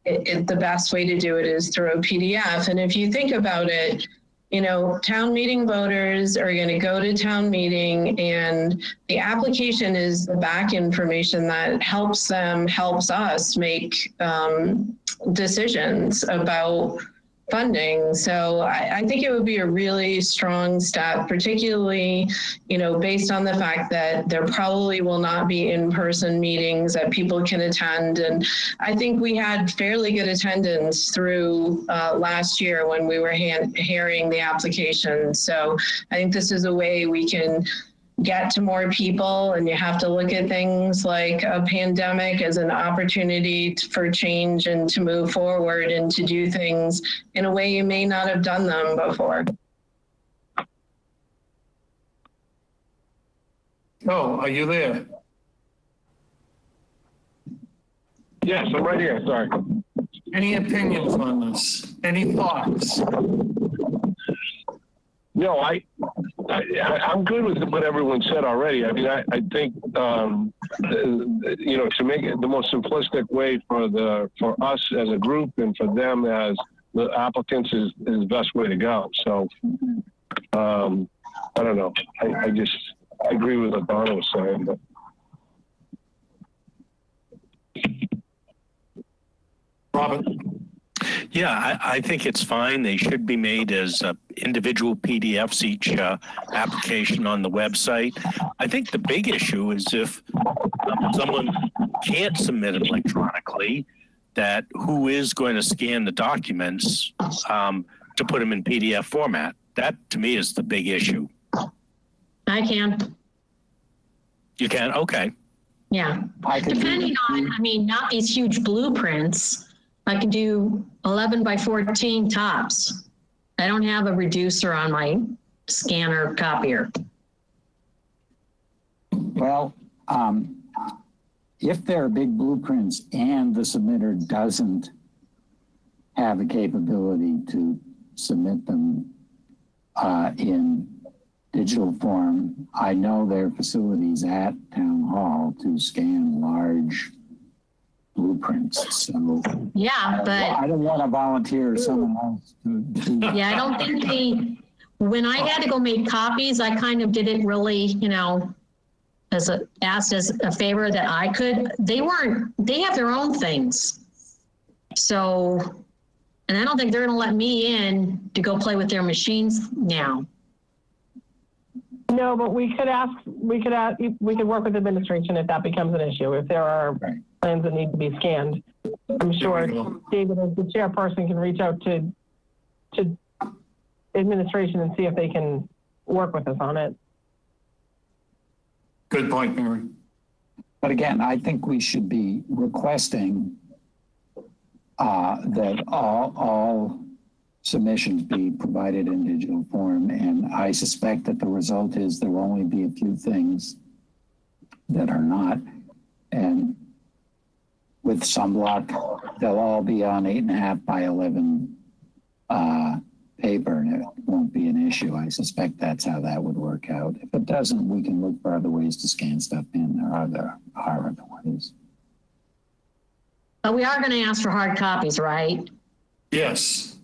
the best way to do it is through a PDF. And if you think about it, you know, town meeting voters are going to go to town meeting, and the application is the back information that helps us make decisions about funding. So I think it would be a really strong step, particularly, you know, based on the fact that there probably will not be in-person meetings that people can attend. And I think we had fairly good attendance through last year when we were hearing the application. So I think this is a way we can get to more people, and you have to look at things like a pandemic as an opportunity for change and to move forward and to do things in a way you may not have done them before. Oh, are you there? Yes, I'm right here. Sorry. Any opinions on this? Any thoughts? No, I'm good with what everyone said already. I mean, I think you know, to make it the most simplistic way for us as a group and for them as the applicants is the best way to go. So I don't know. I agree with what Donna was saying. But. Robert? Yeah, I think it's fine. They should be made as individual PDFs, each application on the website. I think the big issue is if someone can't submit it electronically, that who is going to scan the documents to put them in PDF format? That, to me, is the big issue. I can. You can? Okay. Yeah. Depending on, I mean, not these huge blueprints. I can do 11 by 14 tops. I don't have a reducer on my scanner copier. Well, if there are big blueprints and the submitter doesn't have the capability to submit them in digital form. I know there are facilities at Town Hall to scan large blueprints. So Yeah, but I don't want to volunteer someone else to yeah, I don't think when I had to go make copies, I kind of did it really, you know, asked as a favor that I could. They have their own things. So, and I don't think they're going to let me in to go play with their machines now. No, but we could work with administration if that becomes an issue, if there are plans that need to be scanned. I'm sure David, as the chairperson, can reach out to administration and see if they can work with us on it. Good point, Mary. But again, I think we should be requesting that all submissions be provided in digital form. And I suspect that the result is there will only be a few things that are not. And with some luck, they'll all be on 8.5 by 11 paper, and it won't be an issue. I suspect that's how that would work out. If it doesn't, we can look for other ways to scan stuff in. There are other ways. But we are going to ask for hard copies, right? Yes.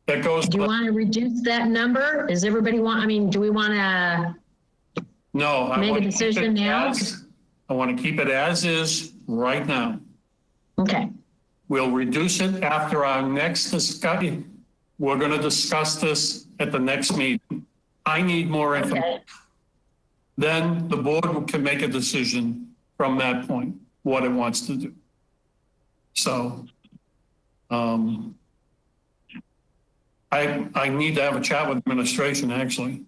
That goes. Do you want to reduce that number? Does everybody want, I mean, do we want to make a decision now? I want to keep it as is right now. Okay. We'll reduce it after our next discussion. We're going to discuss this at the next meeting. I need more information. Okay. Then the board can make a decision from that point, what it wants to do. So, I need to have a chat with administration actually,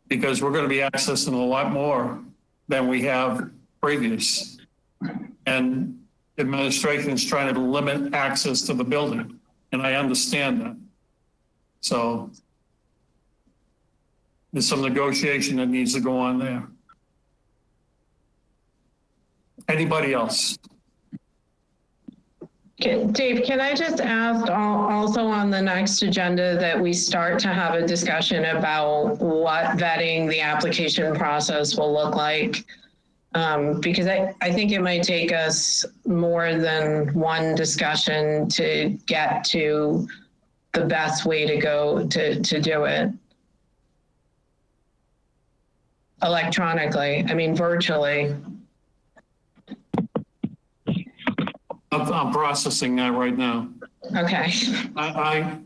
because we're going to be accessing a lot more than we have previous. And administration is trying to limit access to the building. And I understand that. So there's some negotiation that needs to go on there. Anybody else? Okay, Dave, can I just ask also on the next agenda that we start to have a discussion about what vetting the application process will look like? Because I think it might take us more than one discussion to get to the best way to go to do it. Electronically, I mean, virtually. I'm processing that right now. Okay. I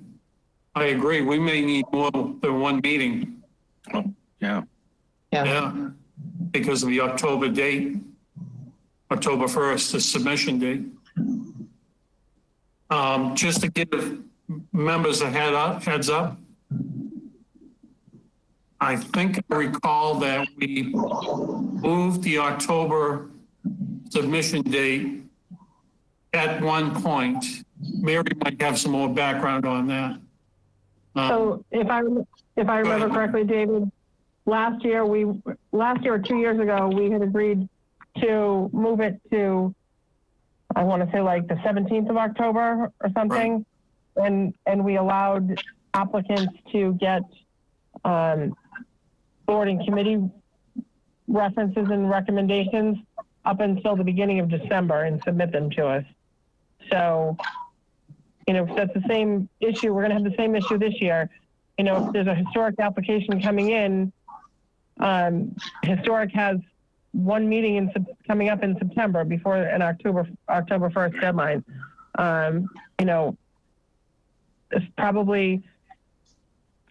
agree. We may need more than one meeting. Oh, yeah. Yeah. Because of the October date, October 1st, the submission date. Just to give members a heads up, I think I recall that we moved the October submission date at one point. Mary might have some more background on that. So if I remember correctly, David, last year or 2 years ago, we had agreed to move it to, I want to say like the 17th of October or something. Right. And we allowed applicants to get board and committee references and recommendations up until the beginning of December and submit them to us. So, you know, if that's the same issue, we're going to have the same issue this year. You know, if there's a historic application coming in, Historic has one meeting coming up in September before an October 1st deadline. You know, it's probably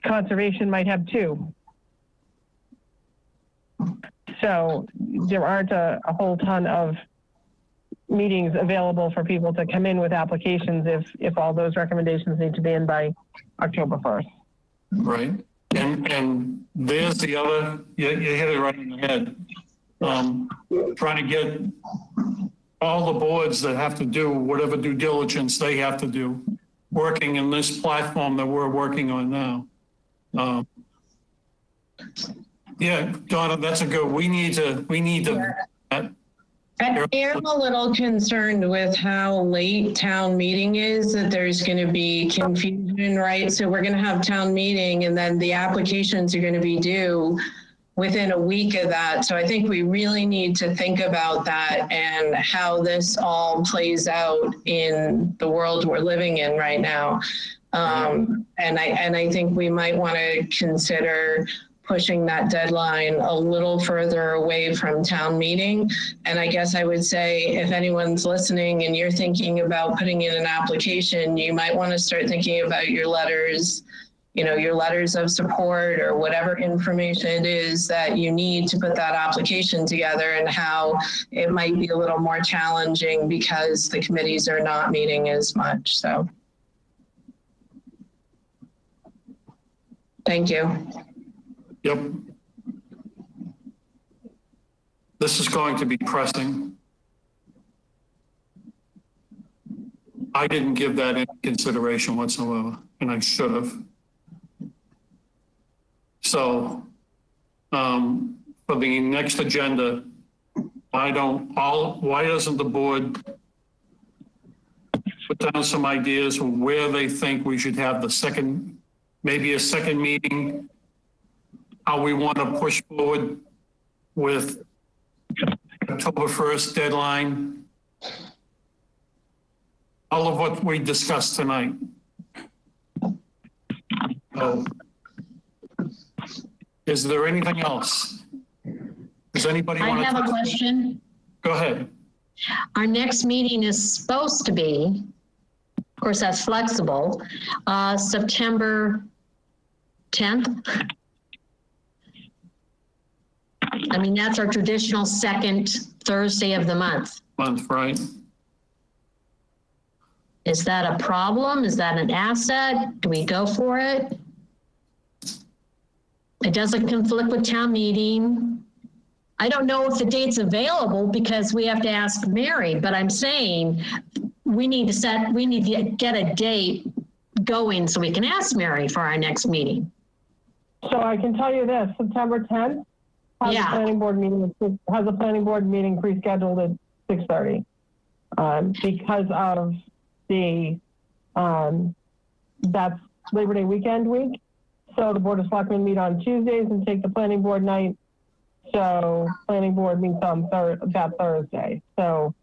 conservation might have two. So there aren't a whole ton of meetings available for people to come in with applications if all those recommendations need to be in by October 1st. Right. And there's the other, you hit it right in the head. Trying to get all the boards that have to do whatever due diligence they have to do, working in this platform that we're working on now. Yeah, Donna, that's a good, we need to I am a little concerned with how late town meeting is, that there's going to be confusion, right? So we're going to have town meeting and then the applications are going to be due within a week of that. So I think we really need to think about that and how this all plays out in the world we're living in right now. And I think we might want to consider pushing that deadline a little further away from town meeting. And I guess I would say, if anyone's listening and you're thinking about putting in an application, you might want to start thinking about your letters, you know, your letters of support or whatever information it is that you need to put that application together, and how it might be a little more challenging because the committees are not meeting as much. So thank you. Yep. This is going to be pressing. I didn't give that any consideration whatsoever, and I should have. So, for the next agenda, why doesn't the board put down some ideas of where they think we should have the second, maybe a second meeting, how we want to push forward with October 1st deadline, all of what we discussed tonight. So, is there anything else? Does anybody want to? I have a question. Go ahead. Our next meeting is supposed to be, of course, that's flexible, September 10th. I mean, that's our traditional second Thursday of the month. Right. Is that a problem? Is that an asset? Do we go for it? It doesn't conflict with town meeting. I don't know if the date's available because we have to ask Mary, but I'm saying we need to get a date going so we can ask Mary for our next meeting. So I can tell you this, September 10th has a planning board meeting pre-scheduled at 6:30 because of the that's Labor Day weekend week. So the Board of Selectmen meet on Tuesdays and take the planning board night. So planning board meets on that Thursday. So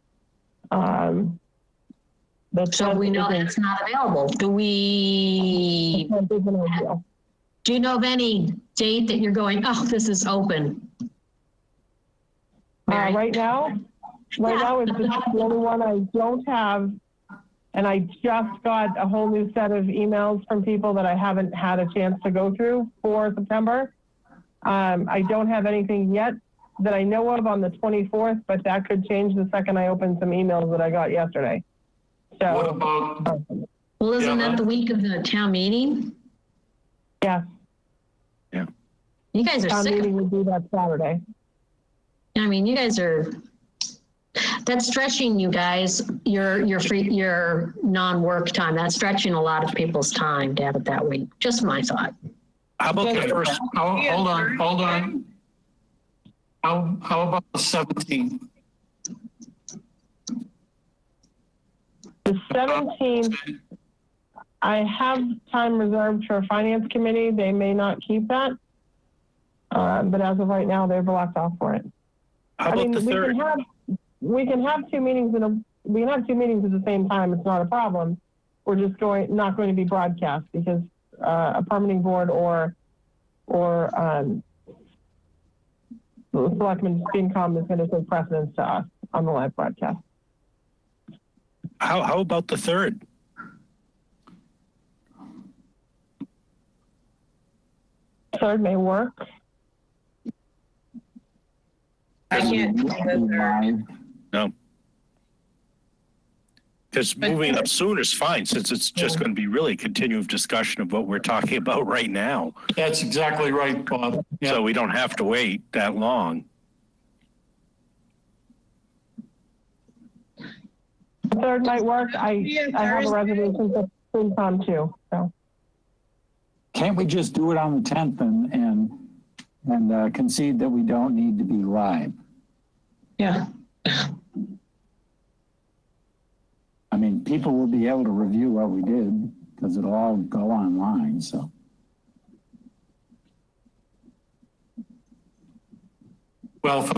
so we know it's not available. Do you know of any date that you're going, oh, this is open? Right now it's the only one I don't have. And I just got a whole new set of emails from people that I haven't had a chance to go through for September. I don't have anything yet that I know of on the 24th, but that could change the second I open some emails that I got yesterday. So, what about? Well, isn't that the week of the town meeting? Yeah. Yeah. You guys are town sick. Meeting would be that Saturday. I mean, you guys are. That's stretching you guys, your non-work time. That's stretching a lot of people's time to have it that week. Just my thought. How about the first? Hold on. How about the 17th? The 17th, I have time reserved for Finance Committee. They may not keep that. But as of right now, they're blocked off for it. How about the 3rd? We can have two meetings at the same time. It's not a problem. We're just not going to be broadcast because a permitting board or the Selectmen's FinCom is going to take precedence to us on the live broadcast. How about the 3rd? Third may work. I can't do the 3rd. No. Because moving up soon is fine, since it's just going to be really continued discussion of what we're talking about right now. That's exactly right, Bob. Yeah. So we don't have to wait that long. The 3rd might work. I have a reservation for FinCom too. So can't we just do it on the 10th and concede that we don't need to be live? Yeah. people will be able to review what we did because it'll all go online, so. Well, for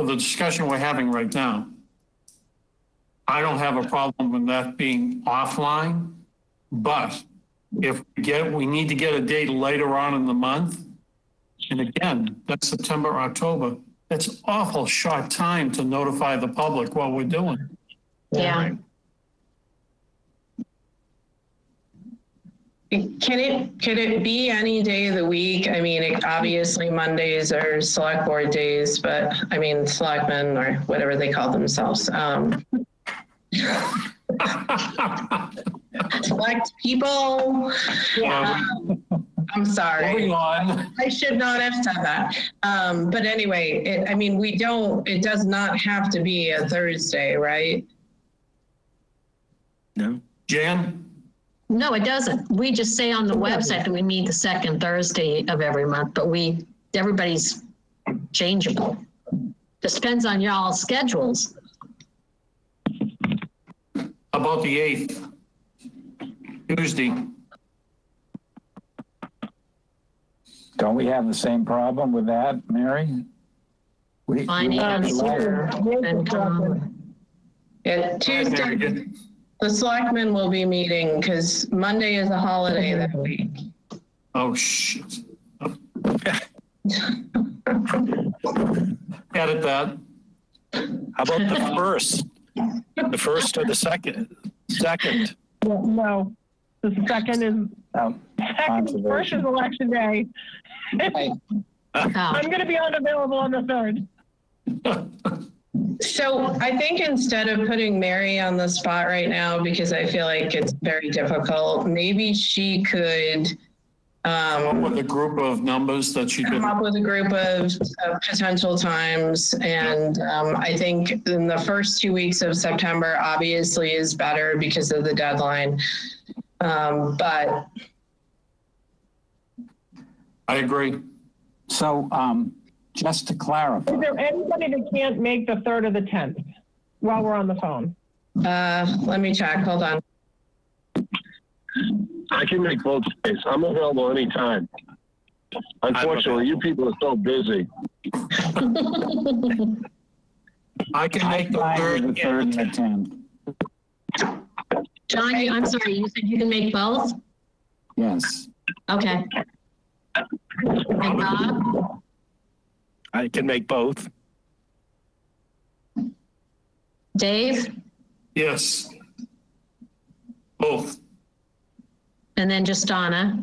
the discussion we're having right now, I don't have a problem with that being offline, but if we need to get a date later on in the month, and again, that's September, October, that's awful short time to notify the public what we're doing. Yeah. Can it be any day of the week? I mean, obviously Mondays are select board days, but I mean, selectmen or whatever they call themselves. Select people. Yeah. I'm sorry. Moving on. I should not have said that. But anyway, it does not have to be a Thursday, right? No. Jan? No, it doesn't. We just say on the website that we meet the second Thursday of every month, but everybody's changeable. Just depends on y'all's schedules. About the 8th, Tuesday. Don't we have the same problem with that, Mary? Finance Tuesday. The selectmen will be meeting because Monday is a holiday that week. Oh, shit. Edit that. How about the first? The first or the second? Second. No, the second is first is election day. I'm going to be unavailable on the 3rd. So I think instead of putting Mary on the spot right now, because I feel like it's very difficult, maybe she could come up with a group of numbers that she could come up with a group of potential times. And I think in the first 2 weeks of September, obviously is better because of the deadline. But I agree. So just to clarify. Is there anybody that can't make the 3rd or the 10th while we're on the phone? Let me check. Hold on. I can make both days. I'm available anytime. Unfortunately, you people are so busy. I can make the 3rd and the 10th. John, I'm sorry, you said you can make both? Yes. Okay. And Bob? I can make both. Dave? Yes. Both. And then just Donna?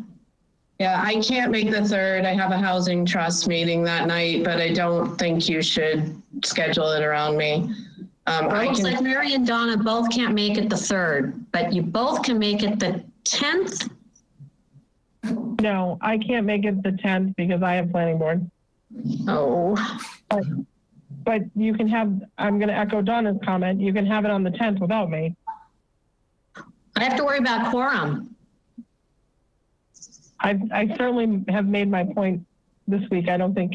Yeah, I can't make the 3rd. I have a housing trust meeting that night, but I don't think you should schedule it around me. Looks like Mary and Donna both can't make it the 3rd, but you both can make it the 10th? No, I can't make it the 10th because I have planning board. Oh. But you can have, I'm going to echo Donna's comment, you can have it on the 10th without me. I have to worry about quorum. I certainly have made my point this week. I don't think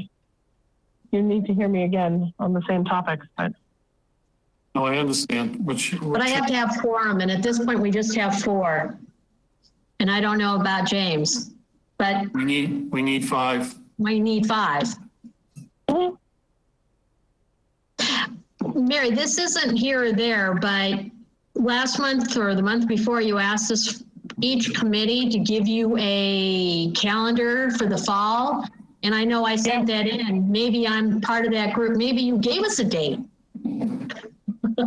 you need to hear me again on the same topics. But No, I understand. But I have to have quorum, and at this point, we just have 4. And I don't know about James, but we need 5. We need 5. Mary, this isn't here or there, but last month or the month before, you asked us each committee to give you a calendar for the fall. And I know I sent that in. Maybe I'm part of that group. Maybe you gave us a date.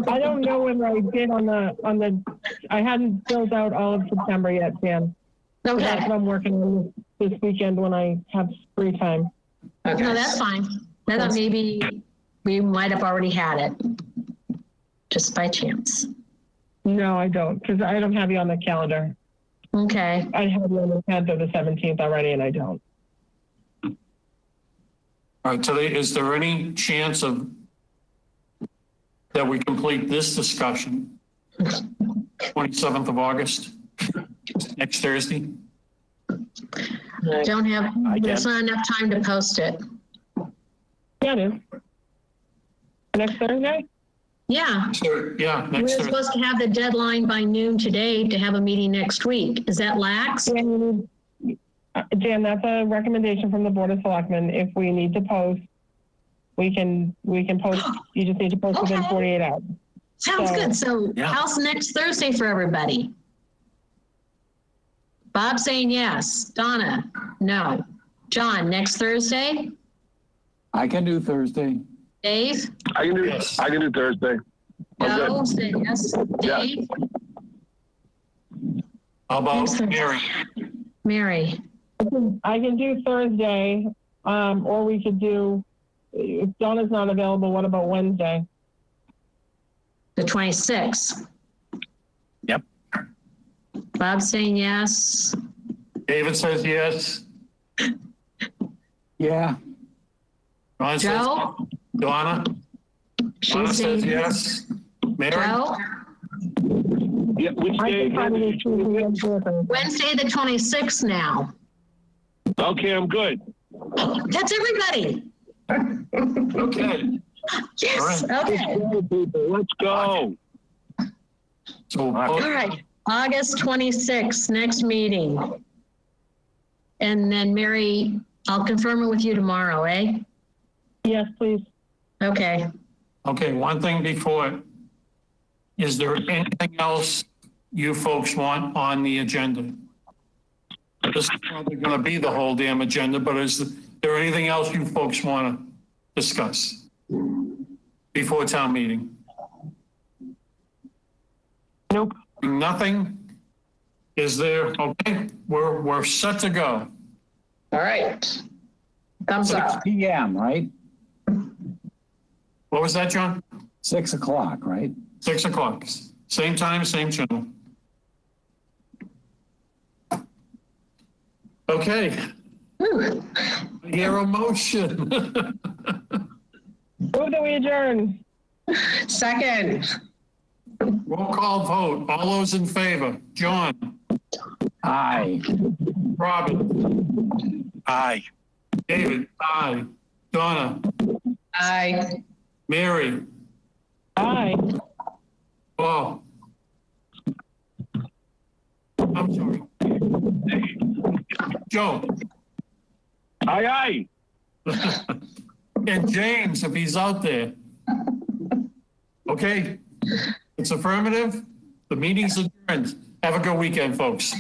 I don't know whether I did on the I hadn't filled out all of September yet, Dan. Okay. That's what I'm working on this weekend when I have free time. Okay. No, that's fine. I thought maybe we might have already had it, just by chance. No, I don't, because I don't have you on the calendar. Okay. I have you on the 10th or the 17th already, and I don't. All right, today, is there any chance that we complete this discussion 27th of August, next Thursday? Don't have, there's not enough time to post it. Yeah, it is. Next Thursday? Yeah. Sure, yeah, We're next Thursday. supposed to have the deadline by noon today to have a meeting next week. Is that lax? Jan, that's a recommendation from the Board of Selectmen. If we need to post, we can post. You just need to post within 48 hours. Sounds good. So Yeah. how's next Thursday for everybody? Bob saying yes. Donna, no. John, next Thursday? I can do Thursday. Dave? I can do Thursday. I'm Joe, good. say yes. Dave? How about Mary? Mary? I can do Thursday, or we could do, if Donna's not available, what about Wednesday? The 26th. Yep. Bob saying yes. David says yes. Yeah. Ron says, Joe? Donna? Donna She's says saying yes. Mary? Joe? Yeah, which I day can probably do Tuesday. Wednesday the 26th now. Okay, I'm good. That's everybody. Okay. Yes. All right. Okay. Let's go. So, All right. August 26th, next meeting. And then Mary, I'll confirm it with you tomorrow, eh? Yes, please. Okay. okay, one thing before. Is there anything else you folks want on the agenda? This is probably going to be the whole damn agenda, but is there anything else you folks want to discuss before town meeting? Nope. Nothing? Is there? Okay, we're set to go. All right. Thumbs 6 up. p.m., right? What was that, John? 6 o'clock, right? 6 o'clock. Same time, same channel. Okay. Hear a motion. Move that we adjourn. Second. Roll call vote. All those in favor? John? Aye. Robin? Aye. David? Aye. Donna? Aye. Mary? Aye. Paul? I'm sorry. Joe? Aye, aye. And James, if he's out there. Okay, it's affirmative. The meeting's adjourned. Have a good weekend, folks.